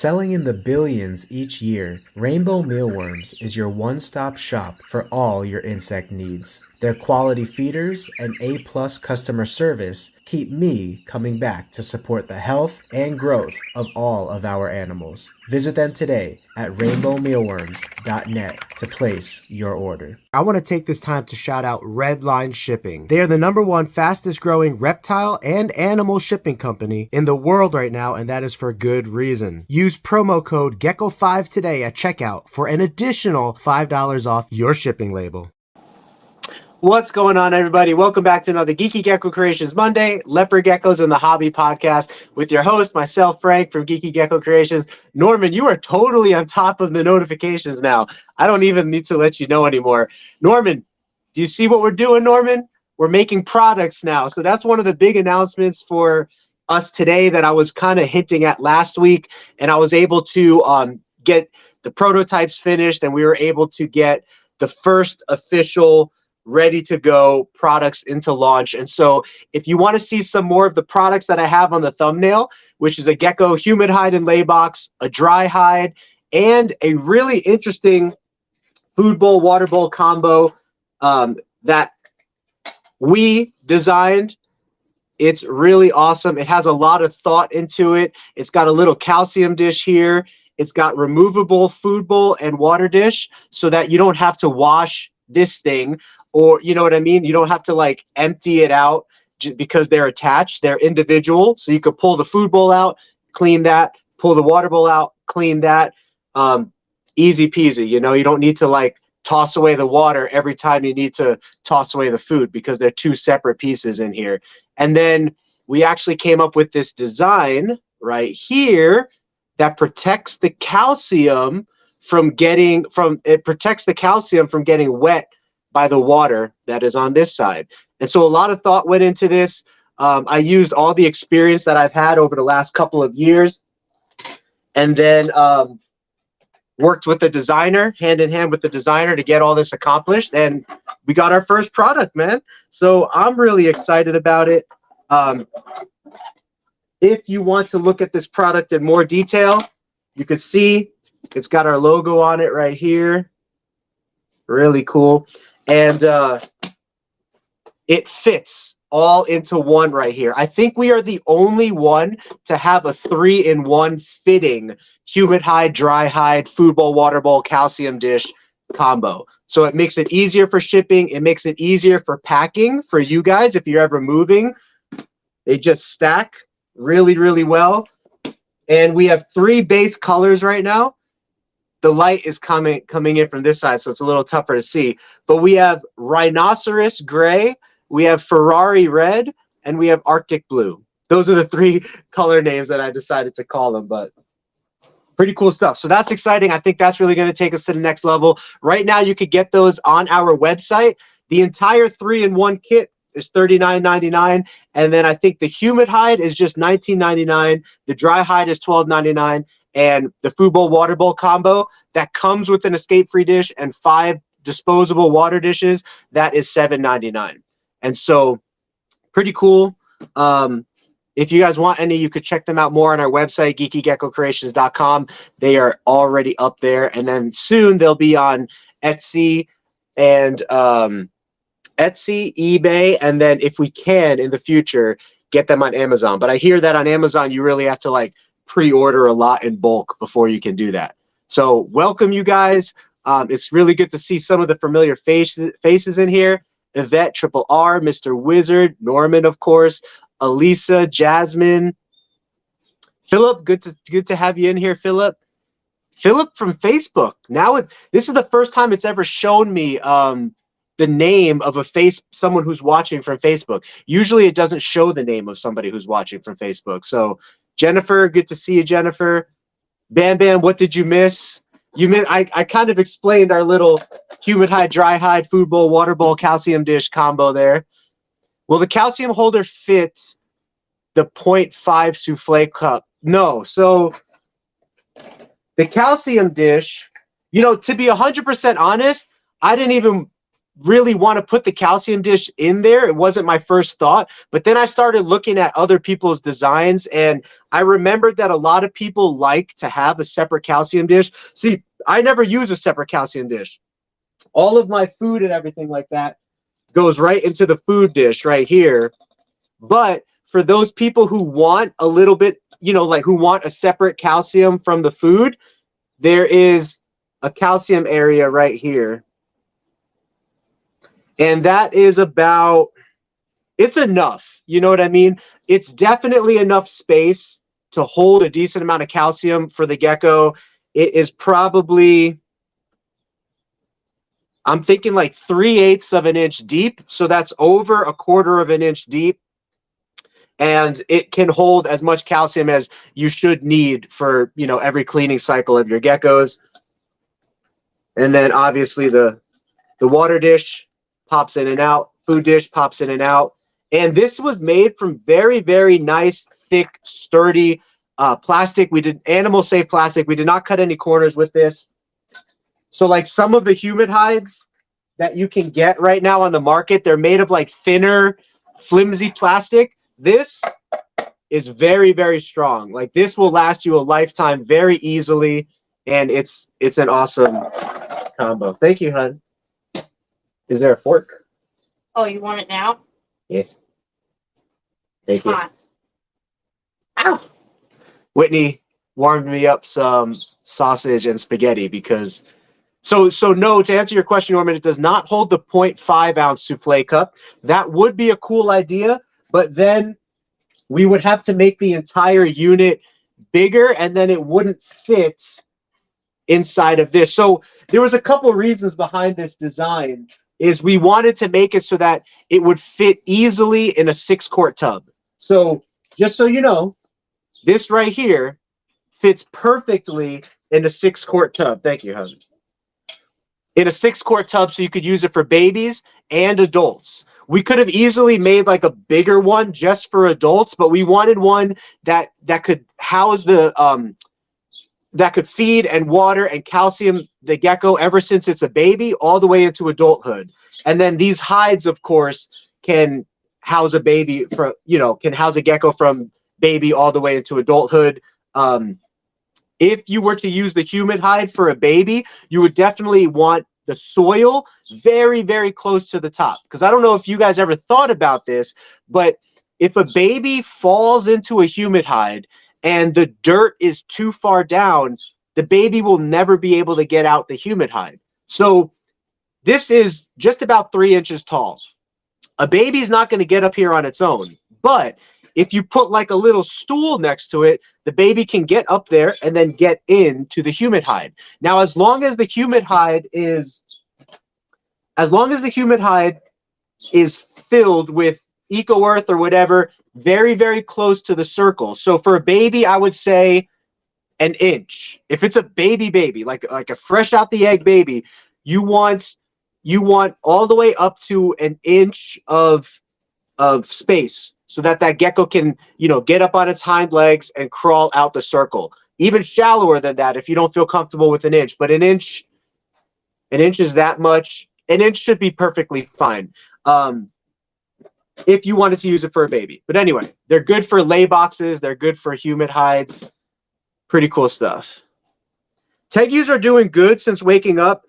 Selling in the billions each year, Rainbow Mealworms is your one-stop shop for all your insect needs. Their quality feeders and A-plus customer service keep me coming back to support the health and growth of all of our animals. Visit them today at rainbowmealworms.net to place your order. I want to take this time to shout out Redline Shipping. They are the #1 fastest growing reptile and animal shipping company in the world right now, and that is for good reason. Use promo code GECKO5 today at checkout for an additional $5 off your shipping label. What's going on, everybody? Welcome back to another Geeky Gecko Creations Monday, Leopard Geckos and the Hobby Podcast with your host, myself, Frank from Geeky Gecko Creations. Norman, you are totally on top of the notifications now. I don't even need to let you know anymore. Norman, do you see what we're doing, Norman? We're making products now. So that's one of the big announcements for us today that I was kind of hinting at last week, and I was able to get the prototypes finished, and we were able to get the first official ready to go products into launch. And so if you want to see some more of the products that I have on the thumbnail, which is a gecko humid hide and lay box, a dry hide, and a really interesting food bowl, water bowl combo that we designed. It's really awesome. It has a lot of thought into it. It's got a little calcium dish here. It's got removable food bowl and water dish so that you don't have to wash this thing, or you know what I mean? You don't have to like empty it out because they're attached. They're individual. So you could pull the food bowl out, clean that, pull the water bowl out, clean that. Easy peasy. You know, you don't need to like toss away the water every time you need to toss away the food because they're two separate pieces in here. And then we actually came up with this design right here that protects the calcium from getting wet by the water that is on this side. And so a lot of thought went into this. I used all the experience that I've had over the last couple of years, and then worked with the designer, hand in hand with the designer, to get all this accomplished. And we got our first product, man. So I'm really excited about it. If you want to look at this product in more detail, you can see it's got our logo on it right here. Really cool. And it fits all into one right here. I think we are the only one to have a 3-in-1 fitting humid hide, dry hide, food bowl, water bowl, calcium dish combo. So it makes it easier for shipping. It makes it easier for packing for you guys if you're ever moving. They just stack really, really well. And we have 3 base colors right now. The light is coming in from this side, so it's a little tougher to see. But we have rhinoceros gray, we have Ferrari red, and we have Arctic blue. Those are the 3 color names that I decided to call them, but pretty cool stuff. So that's exciting. I think that's really going to take us to the next level. Right now, you could get those on our website. The entire 3-in-1 kit is $39.99, and then I think the humid hide is just $19.99. The dry hide is $12.99. And the food bowl, water bowl combo that comes with an escape-free dish and 5 disposable water dishes, that is $7.99. And so pretty cool. If you guys want any, you could check them out more on our website, geekygeckocreations.com. They are already up there. And then soon they'll be on Etsy and eBay. And then if we can in the future, get them on Amazon. But I hear that on Amazon, you really have to like pre-order a lot in bulk before you can do that. So welcome, you guys. It's really good to see some of the familiar faces in here. Yvette, Triple R, Mr. Wizard, Norman, of course, Elisa, Jasmine, Philip. Good to have you in here, Philip. Philip from Facebook. Now this is the first time it's ever shown me the name of someone who's watching from Facebook. Usually it doesn't show the name of somebody who's watching from Facebook. So Jennifer, good to see you, Jennifer. Bam Bam, what did you miss? I kind of explained our little humid hide, dry hide, food bowl, water bowl, calcium dish combo there. Well, the calcium holder fits the 0.5 souffle cup. No, so the calcium dish, you know, to be 100% honest, I didn't even really want to put the calcium dish in there. It wasn't my first thought, but then I started looking at other people's designs, and I remembered that a lot of people like to have a separate calcium dish. See, I never use a separate calcium dish. All of my food and everything like that goes right into the food dish right here. But for those people who want a little bit, you know, like who want a separate calcium from the food, there is a calcium area right here. And that is about, it's enough. You know what I mean? It's definitely enough space to hold a decent amount of calcium for the gecko. It is probably, I'm thinking like 3/8 of an inch deep. So that's over 1/4 of an inch deep. And it can hold as much calcium as you should need for, you know, every cleaning cycle of your geckos. And then obviously the water dish pops in and out, food dish pops in and out. And this was made from very, very nice, thick, sturdy plastic. We did animal safe plastic. We did not cut any corners with this. So like some of the humid hides that you can get right now on the market, they're made of like thinner, flimsy plastic. This is very, very strong. Like this will last you a lifetime very easily. And it's an awesome combo. Thank you, hon. Is there a fork? Oh, you want it now? Yes. Thank you. Ow! Whitney warmed me up some sausage and spaghetti because so no, to answer your question, Norman, it does not hold the 0.5 ounce souffle cup. That would be a cool idea, but then we would have to make the entire unit bigger and then it wouldn't fit inside of this. So there was a couple reasons behind this design. Is we wanted to make it so that it would fit easily in a 6-quart tub. So just so you know, this right here fits perfectly in a 6-quart tub. Thank you, hon. In a 6-quart tub, so you could use it for babies and adults. We could have easily made like a bigger one just for adults, but we wanted one that could house the that could feed and water and calcium the gecko ever since it's a baby all the way into adulthood. And then these hides, of course, can house a baby from, you know, can house a gecko from baby all the way into adulthood. If you were to use the humid hide for a baby, you would definitely want the soil very, very close to the top. Because I don't know if you guys ever thought about this, but if a baby falls into a humid hide and the dirt is too far down, the baby will never be able to get out the humid hide. So this is just about 3 inches tall. A baby is not going to get up here on its own, but if you put like a little stool next to it, the baby can get up there and then get into the humid hide. Now, as long as the humid hide is filled with Eco Earth or whatever, very, very close to the circle. So for a baby, I would say an inch. If it's a baby, like a fresh out the egg baby, you want all the way up to an inch of space so that gecko can, you know, get up on its hind legs and crawl out the circle. Even shallower than that if you don't feel comfortable with an inch, but an inch is that much. An inch should be perfectly fine. If you wanted to use it for a baby. But anyway, they're good for lay boxes. They're good for humid hides. Pretty cool stuff. Tegus are doing good since waking up.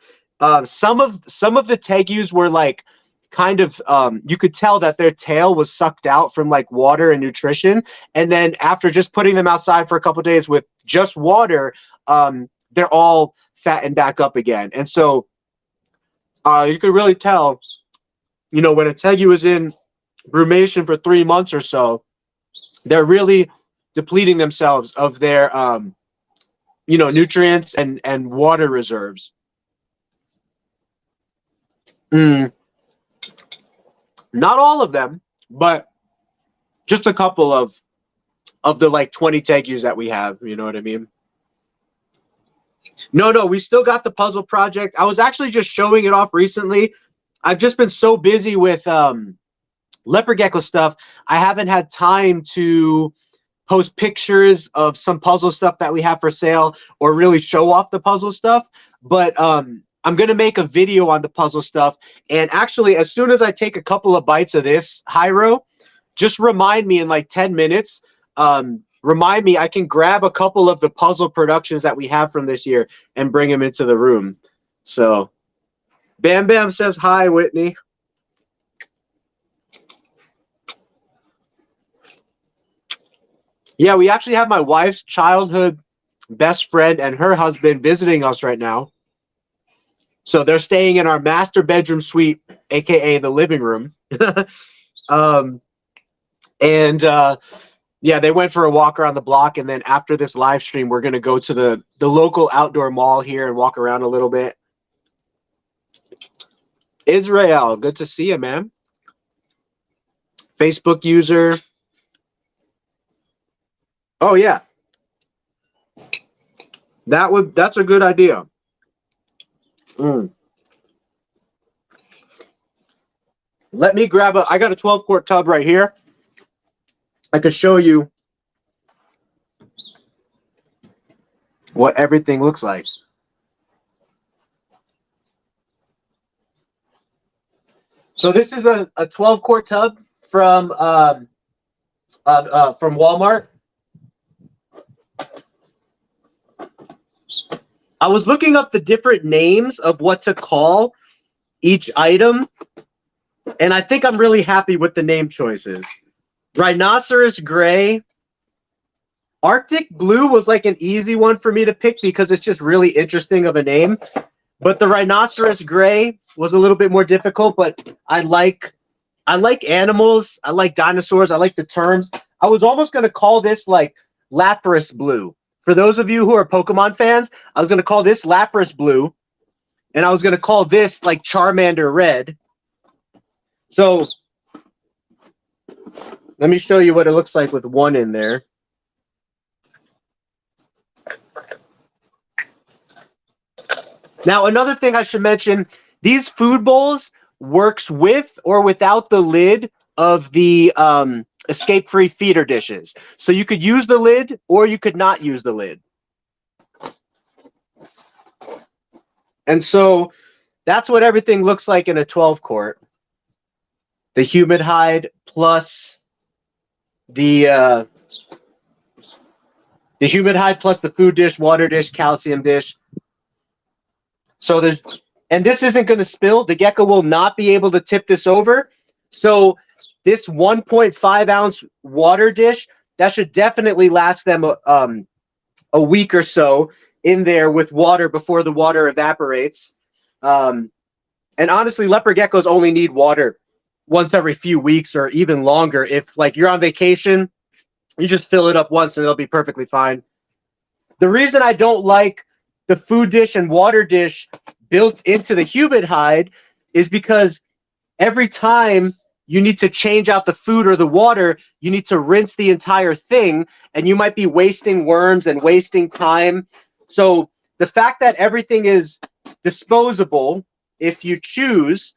Some of the Tegus were like kind of, you could tell that their tail was sucked out from like water and nutrition. And then after just putting them outside for a couple of days with just water, they're all fattened back up again. And so you could really tell, you know, when a Tegu is in brumation for 3 months or so, they're really depleting themselves of their you know, nutrients and water reserves. Not all of them, but just a couple of the like 20 Tegus that we have, you know what I mean? No, we still got the puzzle project. I was actually just showing it off recently. I've just been so busy with leopard gecko stuff, I haven't had time to post pictures of some puzzle stuff that we have for sale or really show off the puzzle stuff. But I'm going to make a video on the puzzle stuff. And actually, as soon as I take a couple of bites of this, Hyro, just remind me in like 10 minutes. Remind me I can grab a couple of the puzzle productions that we have from this year and bring them into the room. So Bam Bam says hi, Whitney. Yeah, we actually have my wife's childhood best friend and her husband visiting us right now. So they're staying in our master bedroom suite, aka the living room. Yeah, they went for a walk around the block, and then after this live stream, we're gonna go to the local outdoor mall here and walk around a little bit. Israel, good to see you, man. Facebook user. Oh yeah. That's a good idea. Let me grab I got a 12-quart tub right here. I can show you what everything looks like. So this is a 12-quart tub from Walmart. I was looking up the different names of what to call each item, and I think I'm really happy with the name choices. Rhinoceros Gray. Arctic Blue was like an easy one for me to pick because it's just really interesting of a name. But the Rhinoceros Gray was a little bit more difficult, but I like animals. I like dinosaurs. I like the terms. I was almost going to call this like Lapras Blue. For those of you who are Pokemon fans, I was going to call this Lapras Blue, and I was going to call this like Charmander Red. So let me show you what it looks like with one in there. Now, another thing I should mention, these food bowls works with or without the lid of the escape-free feeder dishes. So you could use the lid or you could not use the lid. And so that's what everything looks like in a 12-quart. The humid hide plus the humid hide plus the food dish, water dish, calcium dish. So there's, and this isn't going to spill. The gecko will not be able to tip this over. So this 1.5 ounce water dish, that should definitely last them a week or so in there with water before the water evaporates. And honestly, leopard geckos only need water once every few weeks or even longer. If like you're on vacation, you just fill it up once and it'll be perfectly fine. The reason I don't like the food dish and water dish built into the humid hide is because every time you need to change out the food or the water, you need to rinse the entire thing, and you might be wasting worms and wasting time. So the fact that everything is disposable, if you choose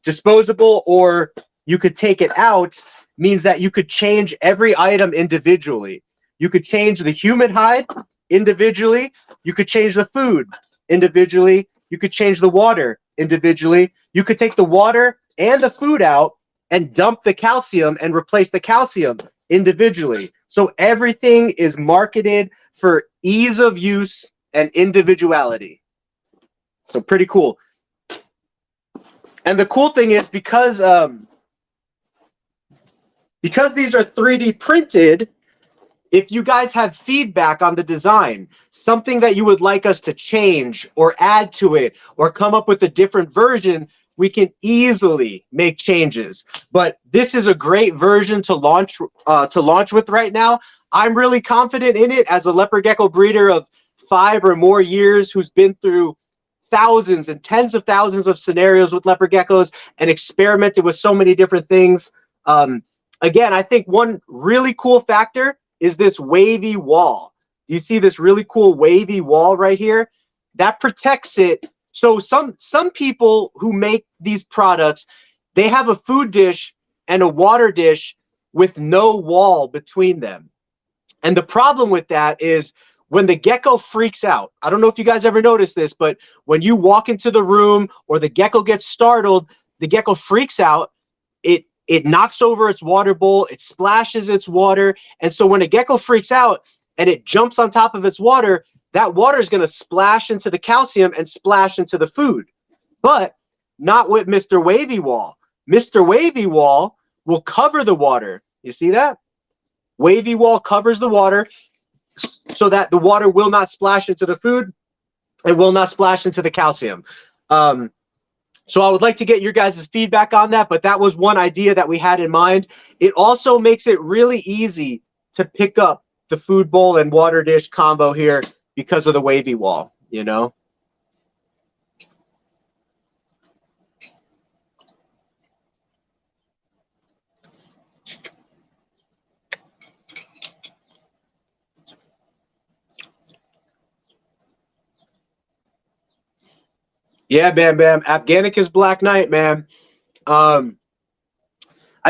disposable, or you could take it out, means that you could change every item individually. You could change the humid hide individually. You could change the food individually. You could change the water individually. You could take the water and the food out and dump the calcium and replace the calcium individually. So everything is marketed for ease of use and individuality. So pretty cool. And the cool thing is because these are 3D printed, if you guys have feedback on the design, something that you would like us to change or add to it or come up with a different version, we can easily make changes. But this is a great version to launch with right now. I'm really confident in it as a leopard gecko breeder of 5 or more years who's been through thousands and tens of thousands of scenarios with leopard geckos and experimented with so many different things. Again, I think one really cool factor is this wavy wall. You see this really cool wavy wall right here? That protects it. So some people who make these products, they have a food dish and a water dish with no wall between them. And the problem with that is when the gecko freaks out, I don't know if you guys ever noticed this, but when you walk into the room or the gecko gets startled, the gecko freaks out, it knocks over its water bowl, it splashes its water. And so when a gecko freaks out and it jumps on top of its water, that water is going to splash into the calcium and splash into the food. But not with Mr. Wavy Wall. Mr. Wavy Wall will cover the water. You see that? Wavy Wall covers the water so that the water will not splash into the food and will not splash into the calcium. So I would like to get your guys' feedback on that, but that was one idea that we had in mind. It also makes it really easy to pick up the food bowl and water dish combo here because of the Wavy Wall, you know? Yeah, Bam Bam. Afghanicus Black Knight, man. I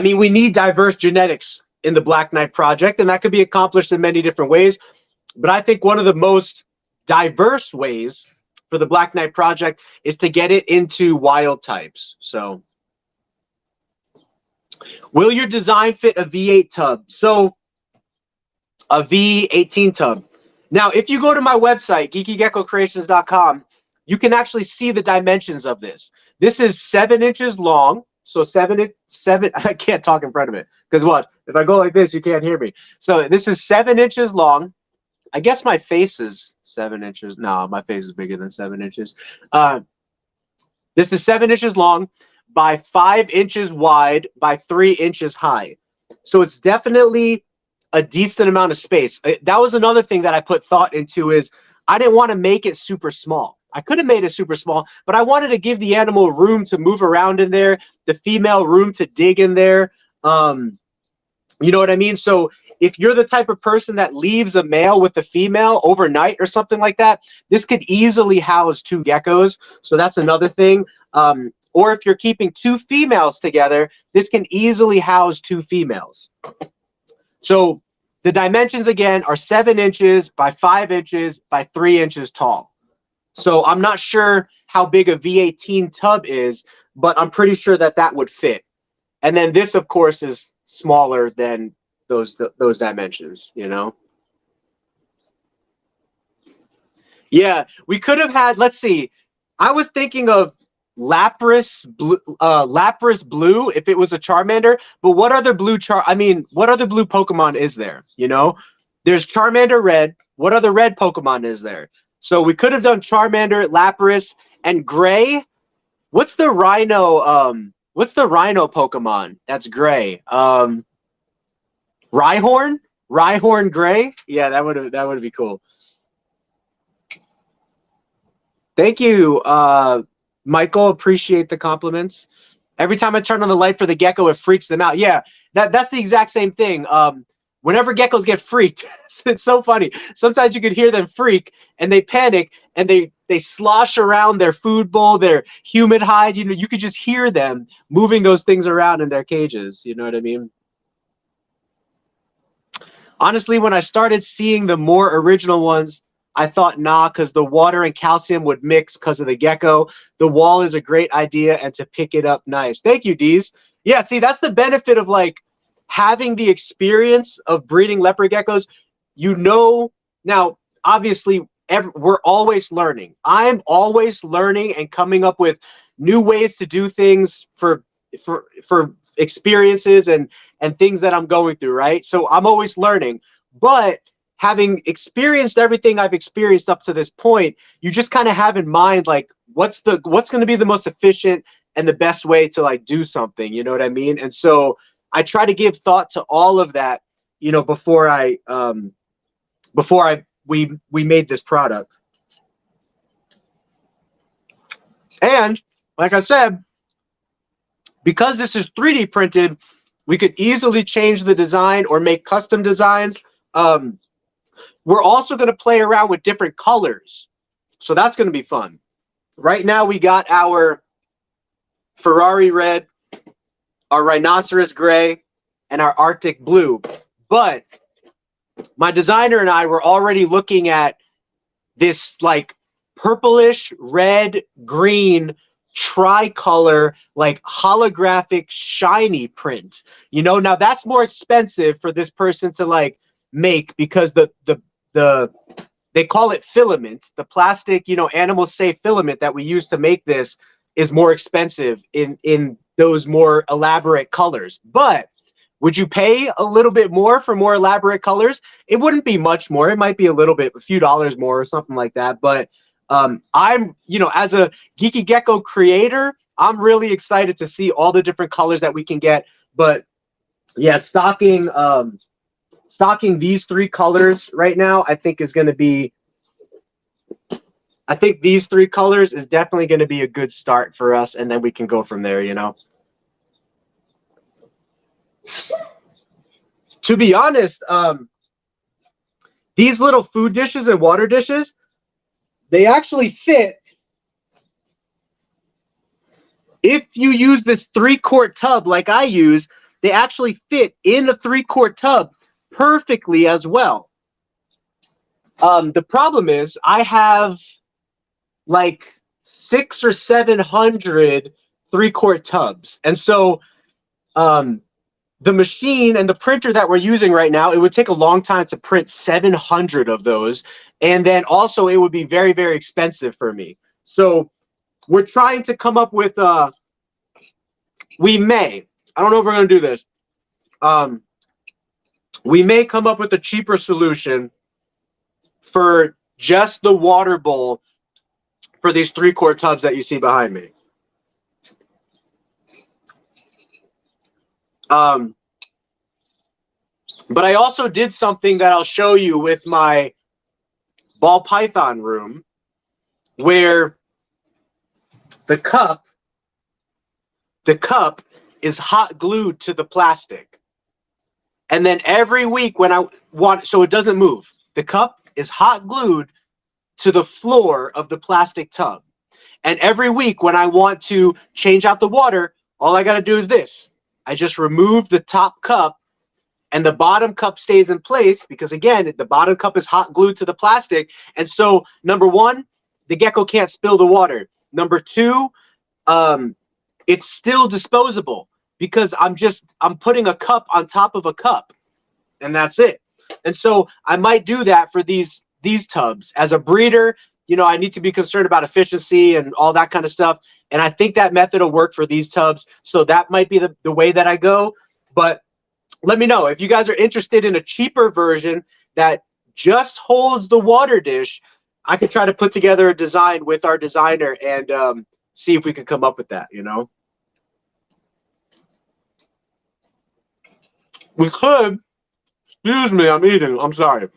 mean, we need diverse genetics in the Black Knight project, and that could be accomplished in many different ways. But I think one of the most diverse ways for the Black Knight project is to get it into wild types. So, will your design fit a V8 tub? So, a V18 tub. Now, if you go to my website, geekygeckocreations.com, you can actually see the dimensions of this. This is 7 inches long. So seven, I can't talk in front of it because what? If I go like this, you can't hear me. So this is 7 inches long. I guess my face is 7 inches. No, my face is bigger than 7 inches. This is 7 inches long by 5 inches wide by 3 inches high. So it's definitely a decent amount of space. That was another thing that I put thought into is I didn't want to make it super small. I could have made it super small, but I wanted to give the animal room to move around in there, the female room to dig in there. You know what I mean? So if you're the type of person that leaves a male with a female overnight or something like that, this could easily house 2 geckos. So that's another thing. Or if you're keeping 2 females together, this can easily house 2 females. So the dimensions again are 7 inches by 5 inches by 3 inches tall. So I'm not sure how big a V18 tub is, but I'm pretty sure that that would fit. And then this, of course, is smaller than those dimensions, you know? Yeah, we could have had, let's see, I was thinking of Lapras blue if it was a Charmander, but what other blue what other blue Pokemon is there, you know? There's Charmander red. What other red Pokemon is there? So we could have done Charmander, Lapras, and gray. What's the rhino? What's the rhino Pokemon that's gray? Rhyhorn? Rhyhorn gray? Yeah, that would be cool. Thank you, Michael. Appreciate the compliments. Every time I turn on the light for the gecko, it freaks them out. Yeah, that's the exact same thing. Whenever geckos get freaked, it's so funny. Sometimes you could hear them freak and they panic and they slosh around their food bowl, their humid hide. You know, you could just hear them moving those things around in their cages. You know what I mean? Honestly, when I started seeing the more original ones, I thought, nah, because the water and calcium would mix because of the gecko. The wall is a great idea and to pick it up nice. Thank you, Deez. Yeah, see, that's the benefit of like having the experience of breeding leopard geckos. You know, now obviously we're always learning. I'm always learning and coming up with new ways to do things for experiences and things that I'm going through, right? So I'm always learning, but having experienced everything I've experienced up to this point, you just kind of have in mind like what's going to be the most efficient and the best way to like do something, you know what I mean? And so I try to give thought to all of that, you know, before we made this product. And like I said, because this is 3D printed, we could easily change the design or make custom designs. We're also going to play around with different colors. So that's going to be fun. Right now we got our Ferrari red, our rhinoceros gray, and our Arctic blue. But my designer and I were already looking at this like purplish, red, green, tricolor, like holographic, shiny print. You know, now that's more expensive for this person to like make because the they call it filament. The plastic, you know, animal safe filament that we use to make this is more expensive in those more elaborate colors. But would you pay a little bit more for more elaborate colors? It wouldn't be much more. It might be a little bit, a few dollars more or something like that. But I'm, you know, as a Geeky Gecko creator, I'm really excited to see all the different colors that we can get. But yeah, stocking these 3 colors right now, I think is going to be, I think these 3 colors is definitely going to be a good start for us. And then we can go from there, you know. To be honest, these little food dishes and water dishes, they actually fit. If you use this 3-quart tub like I use, they actually fit in a 3-quart tub perfectly as well. The problem is I have like 600 or 700 3-quart tubs. And so the machine and the printer that we're using right now, it would take a long time to print 700 of those. And then also it would be very, very expensive for me. So we're trying to come up with, we may, I don't know if we're going to do this. We may come up with a cheaper solution for just the water bowl for these 3-quart tubs that you see behind me. But I also did something that I'll show you with my ball python room, where the cup is hot glued to the plastic. And then every week when I want, so it doesn't move, the cup is hot glued to the floor of the plastic tub. And every week when I want to change out the water, all I got to do is this. I just remove the top cup and the bottom cup stays in place because, again, the bottom cup is hot glued to the plastic. And so, number one, the gecko can't spill the water. Number two, it's still disposable because I'm putting a cup on top of a cup, and that's it. And so I might do that for these tubs. As a breeder, you know, I need to be concerned about efficiency and all that kind of stuff. And I think that method will work for these tubs. So that might be the way that I go. But let me know if you guys are interested in a cheaper version that just holds the water dish. I could try to put together a design with our designer and see if we could come up with that, you know. We could, excuse me, I'm eating, I'm sorry.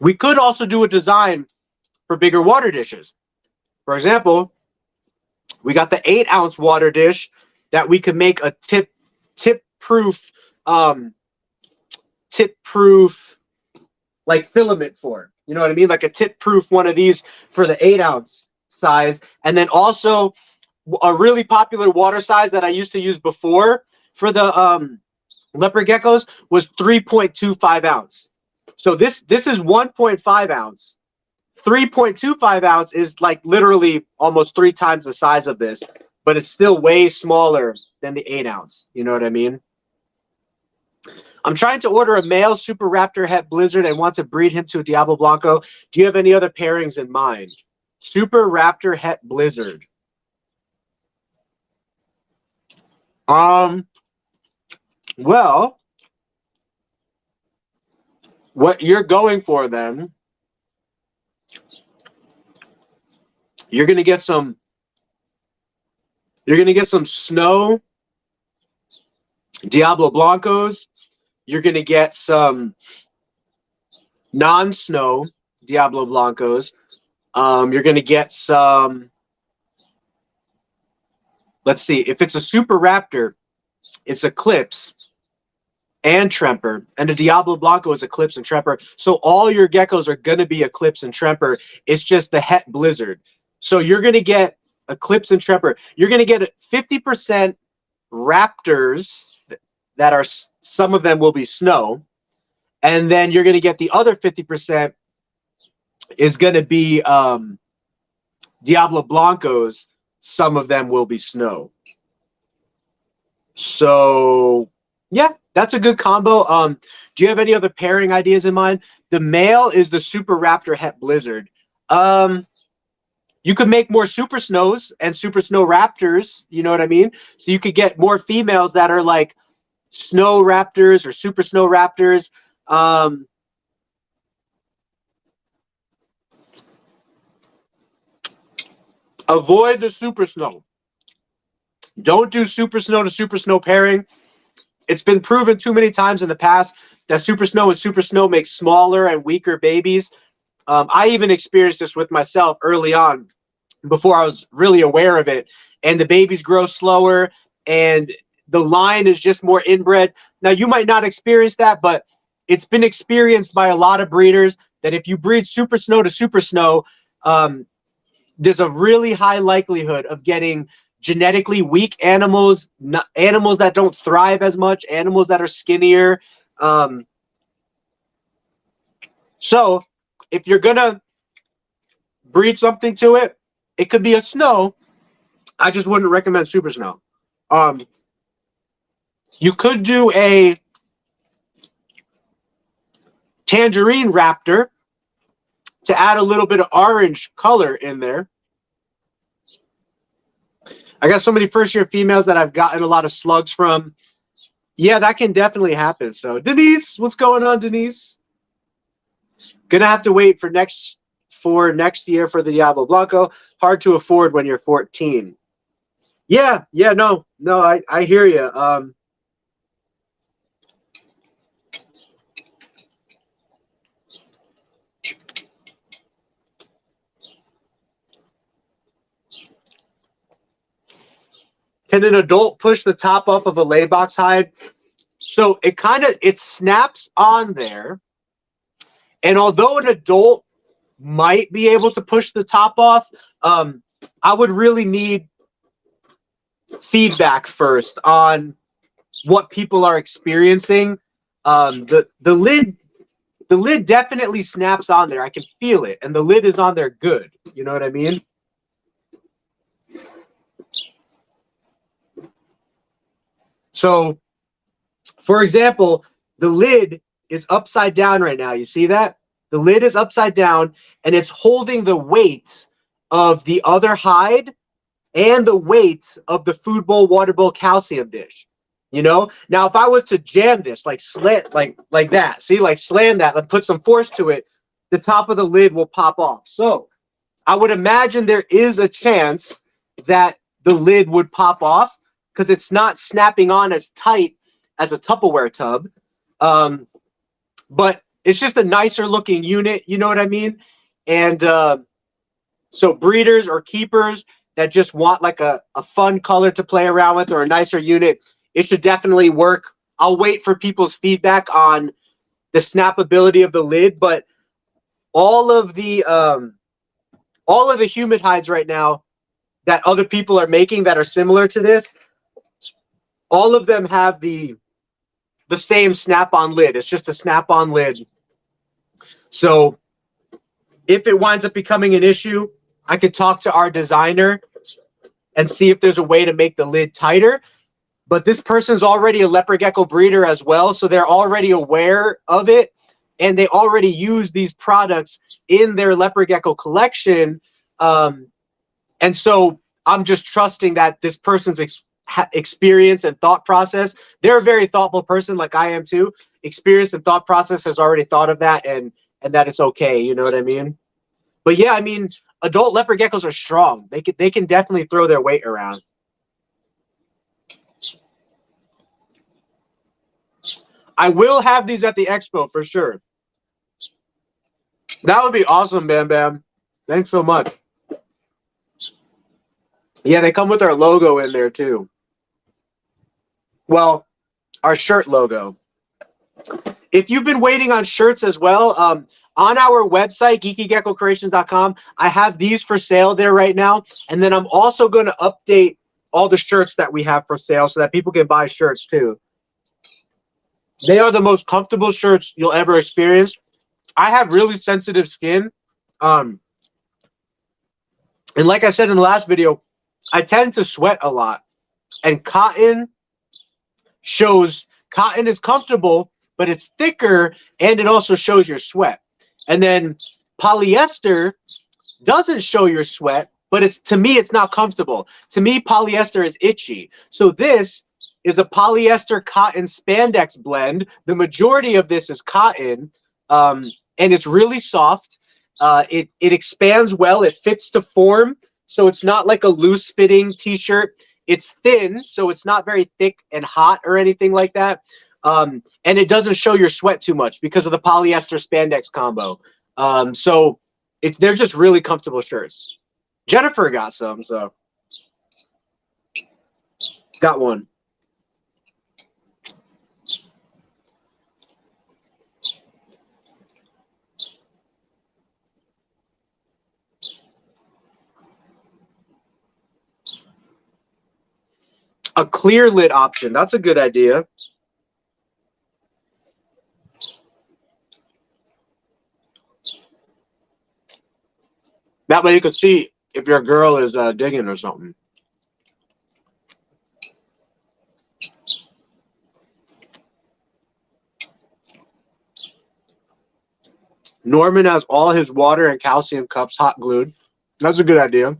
We could also do a design for bigger water dishes. For example, we got the 8-ounce water dish that we could make a tip-proof like filament for. You know what I mean? Like a tip-proof one of these for the 8-ounce size. And then also a really popular water size that I used to use before for the leopard geckos was 3.25 ounce. So this is 1.5 ounce. 3.25 ounce is like literally almost 3 times the size of this, but it's still way smaller than the 8 ounce. You know what I mean? I'm trying to order a male Super Raptor Het Blizzard and want to breed him to a Diablo Blanco. Do you have any other pairings in mind? Super Raptor Het Blizzard. Well, what you're going for then, you're gonna get some snow Diablo Blancos. You're gonna get some non-snow Diablo Blancos. You're gonna get some. Let's see. If it's a Super Raptor, it's Eclipse and Tremper, and a Diablo Blanco is Eclipse and Tremper. So all your geckos are gonna be Eclipse and Tremper. It's just the Het Blizzard. So you're gonna get Eclipse and Tremper. You're gonna get 50% Raptors. that are, some of them will be snow. And then you're going to get the other 50% is going to be Diablo Blancos. Some of them will be snow. So, yeah, that's a good combo. Do you have any other pairing ideas in mind? The male is the Super Raptor Het Blizzard. You could make more Super Snows and Super Snow Raptors, you know what I mean? So you could get more females that are like Snow Raptors or Super Snow Raptors. Avoid the Super Snow. Don't do Super Snow to Super Snow pairing. It's been proven too many times in the past that Super Snow and Super Snow make smaller and weaker babies. I even experienced this with myself early on before I was really aware of it. And the babies grow slower and the line is just more inbred. Now, you might not experience that, but it's been experienced by a lot of breeders that if you breed Super Snow to Super Snow, there's a really high likelihood of getting genetically weak animals, animals that don't thrive as much, animals that are skinnier. So if you're going to breed something to it, it could be a snow. I just wouldn't recommend Super Snow. You could do a Tangerine Raptor to add a little bit of orange color in there. I got so many first-year females that I've gotten a lot of slugs from. Yeah, that can definitely happen. So, Denise, what's going on, Denise? Gonna have to wait for next year for the Diablo Blanco. Hard to afford when you're 14. Yeah, no, I hear you. Can an adult push the top off of a laybox hide? So it snaps on there. And although an adult might be able to push the top off, I would really need feedback first on what people are experiencing. The lid definitely snaps on there. I can feel it. And the lid is on there good. You know what I mean? So, for example, the lid is upside down right now. You see that? The lid is upside down, and it's holding the weight of the other hide and the weight of the food bowl, water bowl, calcium dish. You know? Now, if I was to jam this, like slant, like that, see, like slam that, and put some force to it, the top of the lid will pop off. So, I would imagine there is a chance that the lid would pop off, because it's not snapping on as tight as a Tupperware tub. But it's just a nicer looking unit, you know what I mean? And so breeders or keepers that just want like a fun color to play around with or a nicer unit, it should definitely work. I'll wait for people's feedback on the snappability of the lid, but all of the humid hides right now that other people are making that are similar to this, all of them have the same snap-on lid. It's just a snap-on lid. So if it winds up becoming an issue, I could talk to our designer and see if there's a way to make the lid tighter. But this person's already a leopard gecko breeder as well, so they're already aware of it, and they already use these products in their leopard gecko collection. And so I'm just trusting that this person's experience and thought process, they're a very thoughtful person like I am too. Experience and thought process has already thought of that, and that it's okay, you know what I mean? But yeah, I mean, adult leopard geckos are strong. They can definitely throw their weight around. I will have these at the expo for sure. That would be awesome, Bam Bam. Thanks so much. Yeah, they come with our logo in there too. Well, our shirt logo. If you've been waiting on shirts as well, on our website, geekygeckocreations.com, I have these for sale there right now. And then I'm also going to update all the shirts that we have for sale so that people can buy shirts too. They are the most comfortable shirts you'll ever experience. I have really sensitive skin. And like I said in the last video, I tend to sweat a lot. And cotton is comfortable, but it's thicker, and it also shows your sweat. And then polyester doesn't show your sweat, but to me, it's not comfortable. To me, polyester is itchy. So this is a polyester cotton spandex blend. The majority of this is cotton, and it's really soft. It expands well. It fits to form, so it's not like a loose fitting t-shirt. It's thin, so it's not very thick and hot or anything like that. And it doesn't show your sweat too much because of the polyester spandex combo. So they're just really comfortable shirts. Jennifer got some, so got one. A clear lid option. That's a good idea. That way you can see if your girl is digging or something. Norman has all his water and calcium cups hot glued. That's a good idea.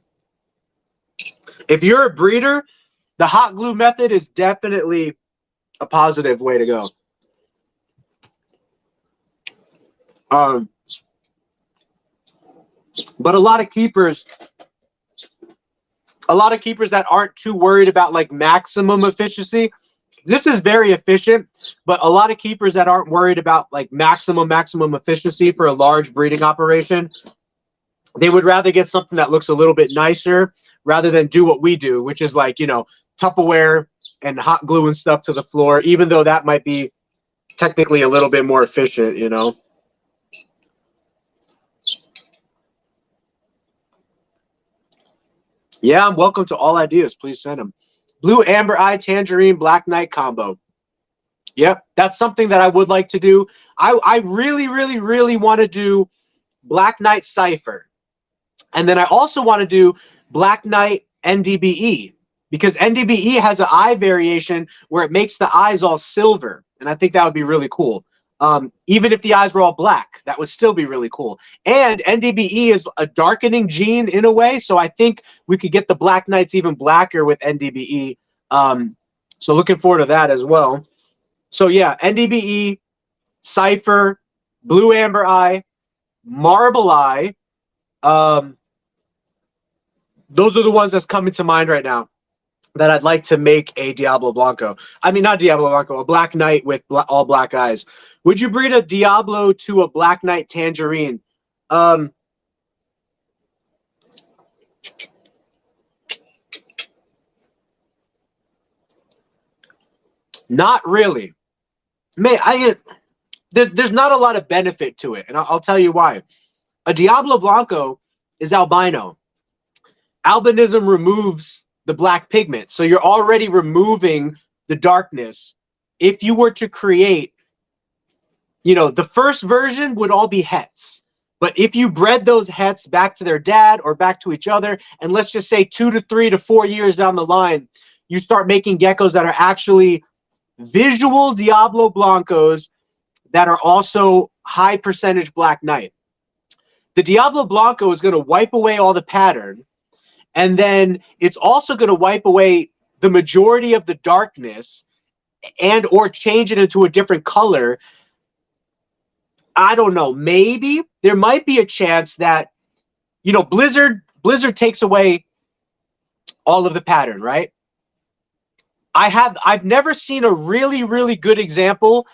If you're a breeder, the hot glue method is definitely a positive way to go. But a lot of keepers that aren't too worried about like maximum efficiency, this is very efficient, but a lot of keepers that aren't worried about like maximum efficiency for a large breeding operation, they would rather get something that looks a little bit nicer rather than do what we do, which is like, you know, Tupperware and hot glue and stuff to the floor, even though that might be technically a little bit more efficient, you know. Yeah, I'm welcome to all ideas. Please send them. Blue Amber Eye Tangerine Black Knight combo. Yep, that's something that I would like to do. I really want to do Black Knight Cipher. And then I also want to do Black Knight NDBE, because NDBE has an eye variation where it makes the eyes all silver. And I think that would be really cool. Even if the eyes were all black, that would still be really cool. And NDBE is a darkening gene in a way, so I think we could get the Black Knights even blacker with NDBE. So looking forward to that as well. So yeah, NDBE, Cipher, Blue Amber Eye, Marble Eye. Those are the ones that's coming to mind right now that I'd like to make a Diablo Blanco. I mean, not Diablo Blanco, a Black Knight with all black eyes. Would you breed a Diablo to a Black Knight Tangerine? Not really. There's not a lot of benefit to it, and I'll tell you why. A Diablo Blanco is albino. Albinism removes the black pigment, so you're already removing the darkness. If you were to create, you know, the first version would all be hets, but if you bred those hets back to their dad or back to each other, and let's just say 2 to 3 to 4 years down the line, you start making geckos that are actually visual Diablo Blancos that are also high percentage Black Knight. The Diablo Blanco is going to wipe away all the pattern, and then it's also going to wipe away the majority of the darkness and or change it into a different color. I don't know. Maybe there might be a chance that, you know, Blizzard takes away all of the pattern, right? I've never seen a really good example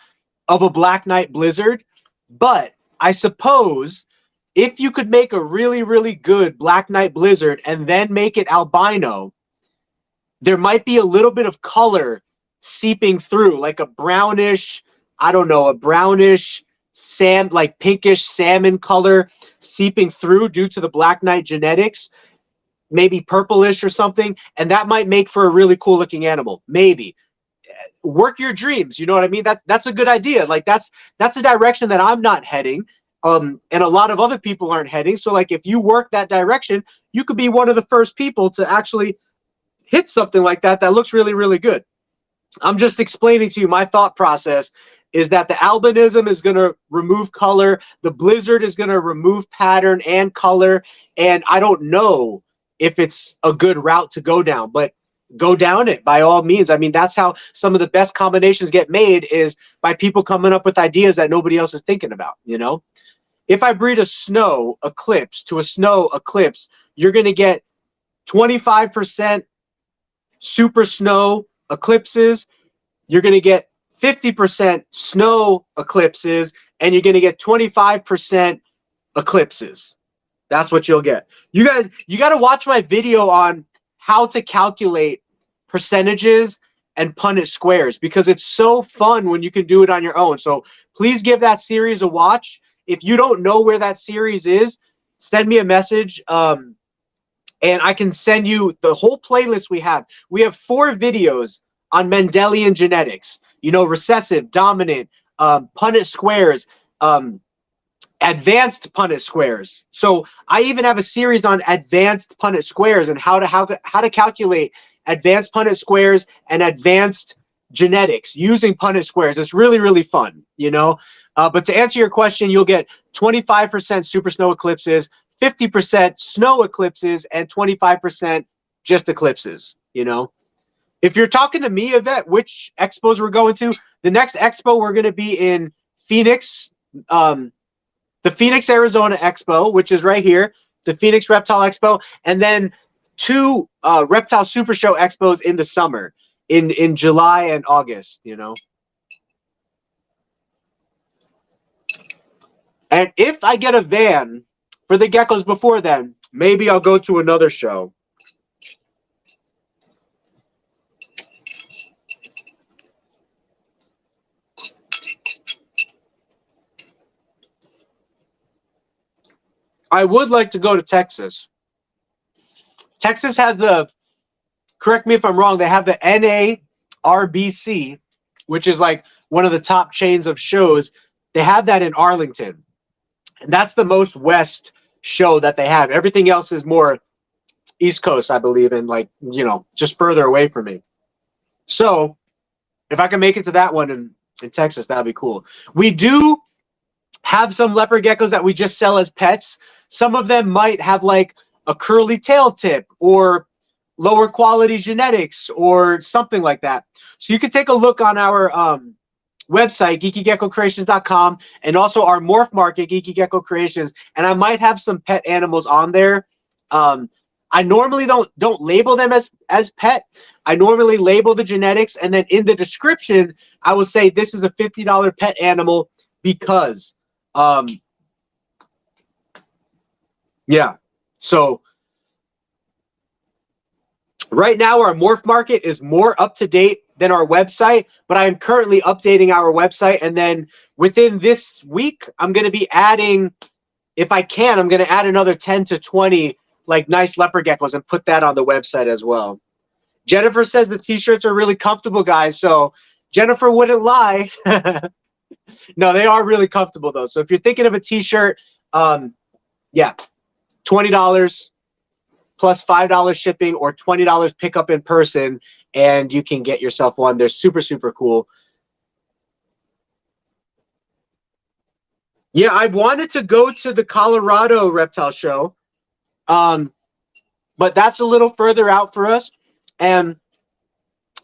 of a Black Knight Blizzard, but I suppose if you could make a really good Black Knight Blizzard and then make it albino, there might be a little bit of color seeping through, like a brownish, I don't know, a brownish like pinkish salmon color seeping through due to the Black Knight genetics, maybe purplish or something, and that might make for a really cool looking animal. Maybe. work your dreams. You know what I mean? That's a good idea. Like that's a direction that I'm not heading. And a lot of other people aren't heading. So like if you work that direction, you could be one of the first people to actually hit something like that that looks really, really good. I'm just explaining to you my thought process is that the albinism is going to remove color. The blizzard is going to remove pattern and color. And I don't know if it's a good route to go down, but go down it by all means. I mean, that's how some of the best combinations get made, is by people coming up with ideas that nobody else is thinking about, you know? If I breed a snow eclipse to a snow eclipse, you're going to get 25% super snow eclipses. You're going to get 50% snow eclipses, and you're going to get 25% eclipses. That's what you'll get. You guys, you got to watch my video on how to calculate percentages and Punnett squares, because it's so fun when you can do it on your own. So please give that series a watch. If you don't know where that series is, send me a message, and I can send you the whole playlist we have. We have 4 videos on Mendelian genetics, you know, recessive, dominant, Punnett squares, advanced Punnett squares. So I even have a series on advanced Punnett squares and how to calculate advanced Punnett squares and advanced genetics using Punnett squares. It's really, really fun, you know. But to answer your question, you'll get 25% super snow eclipses, 50% snow eclipses, and 25% just eclipses, you know. If you're talking to me, Yvette, which expos we're going to, the next expo we're going to be in Phoenix, the Phoenix, Arizona Expo, which is right here, the Phoenix Reptile Expo, and then 2 Reptile Super Show expos in the summer, in July and August, you know. And if I get a van for the geckos before then, maybe I'll go to another show. I would like to go to Texas. Texas has the, correct me if I'm wrong, they have the NARBC, which is like one of the top chains of shows. They have that in Arlington. And that's the most west show that they have. Everything else is more East Coast, I believe, and like, you know, just further away from me. So if I can make it to that one in Texas, that'd be cool. We do have some leopard geckos that we just sell as pets. Some of them might have like a curly tail tip or lower quality genetics or something like that. So you can take a look on our website, geekygeckocreations.com, and also our MorphMarket, Geeky Gecko Creations, and I might have some pet animals on there. I normally don't label them as pet. I normally label the genetics, and then in the description, I will say this is a $50 pet animal because, yeah. So right now our MorphMarket is more up to date than our website, but I am currently updating our website, and then within this week, I'm going to be adding, if I can, I'm going to add another 10 to 20 like nice leopard geckos and put that on the website as well. Jennifer says the t-shirts are really comfortable, guys. So Jennifer wouldn't lie. No, they are really comfortable though. So if you're thinking of a t-shirt, yeah, $20 plus $5 shipping or $20 pickup in person, and you can get yourself one. They're super, super cool. Yeah, I wanted to go to the Colorado reptile show, but that's a little further out for us. And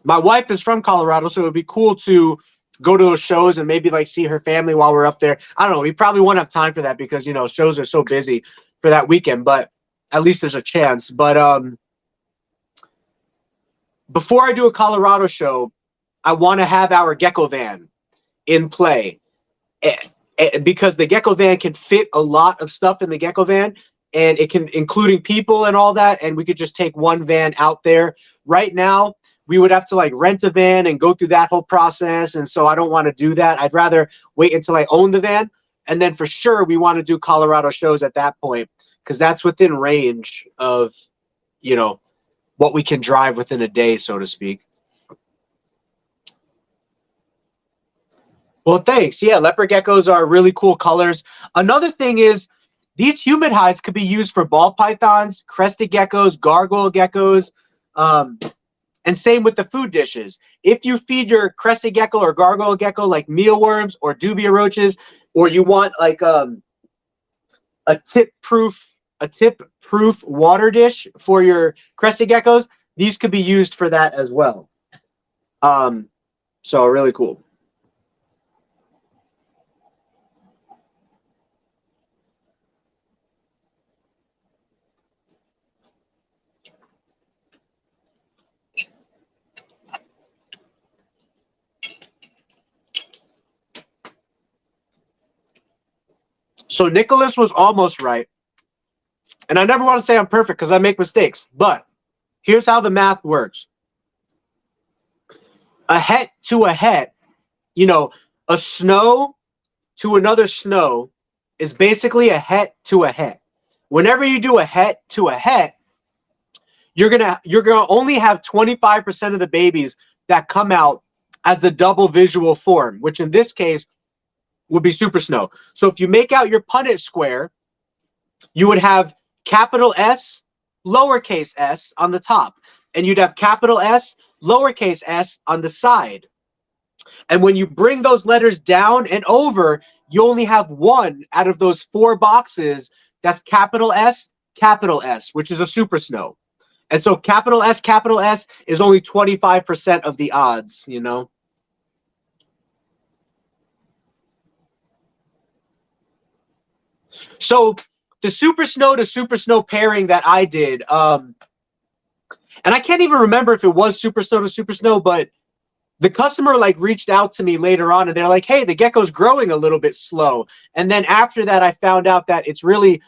my wife is from Colorado, so it would be cool to go to those shows and maybe like see her family while we're up there. I don't know. We probably won't have time for that because, you know, shows are so busy for that weekend, but at least there's a chance. But before I do a Colorado show, I want to have our gecko van in play, because the gecko van can fit a lot of stuff in the gecko van, and it can, including people and all that, and we could just take one van out there. Right now, we would have to like rent a van and go through that whole process, and so I don't want to do that. I'd rather wait until I own the van, and then for sure we want to do Colorado shows at that point, because that's within range of, you know, what we can drive within a day, so to speak. Well, thanks. Yeah, leopard geckos are really cool colors. Another thing is these humid hides could be used for ball pythons, crested geckos, gargoyle geckos, um, and same with the food dishes. If you feed your crested gecko or gargoyle gecko like mealworms or dubia roaches, or you want like a tip-proof water dish for your crested geckos, these could be used for that as well. So really cool. So Nicholas was almost right. And I never want to say I'm perfect because I make mistakes. But here's how the math works. A het to a het, you know, a snow to another snow is basically a het to a het. Whenever you do a het to a het, you're gonna only have 25% of the babies that come out as the double visual form, which in this case would be super snow. So if you make out your Punnett square, you would have capital S, lowercase s on the top, and you'd have capital S, lowercase s on the side. And when you bring those letters down and over, you only have one out of those four boxes that's capital S, which is a super snow. And so capital S is only 25% of the odds, you know? So the super snow to super snow pairing that I did, and I can't even remember if it was super snow to super snow, but the customer like reached out to me later on and they're like, hey, the gecko's growing a little bit slow. And then after that, I found out that it's really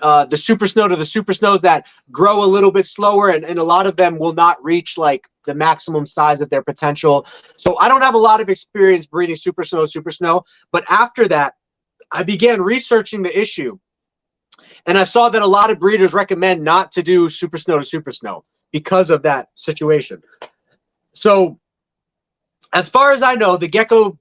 the super snow to the super snows that grow a little bit slower, and a lot of them will not reach like the maximum size of their potential. So I don't have a lot of experience breeding super snow, but after that, I began researching the issue. And I saw that a lot of breeders recommend not to do super snow to super snow because of that situation. So as far as I know, the gecko